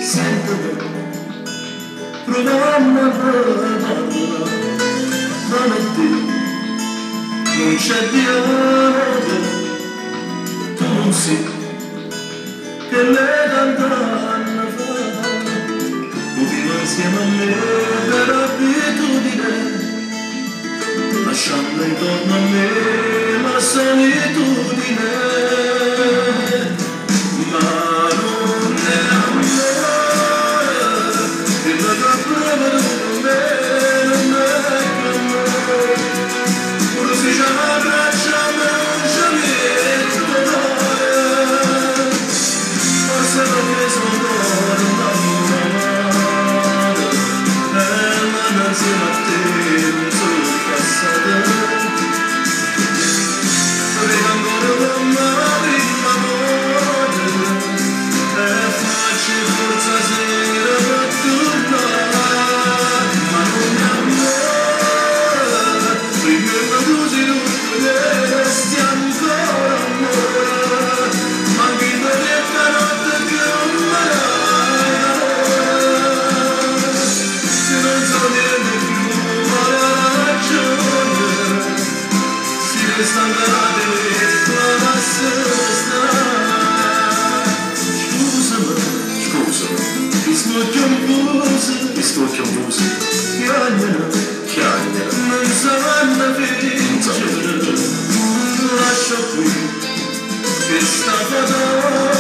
Sentimi, proviamo a parlarla, ma non c'è dialogo, tu non sei che le danno fa, tu vivi insieme a me per abitudine, lasciando intorno a me la solitudine, ma non è amore, il mio problema non è amore, pure se ci abbracciamo non ci metto d'ore, forse perché sono d'amore, ma non insieme a te mi sono passata. Rimangono con la prima amore, è facile forza sera per tornare, ma non è amore, prima tu si tutto resti ancora amore, ma chi non è notte che non mai, se non so niente più, ma la ragione, si resta ancora. Mi stucchio un buso, chiagliela, non saranno vincere, lascia qui che sta padrona.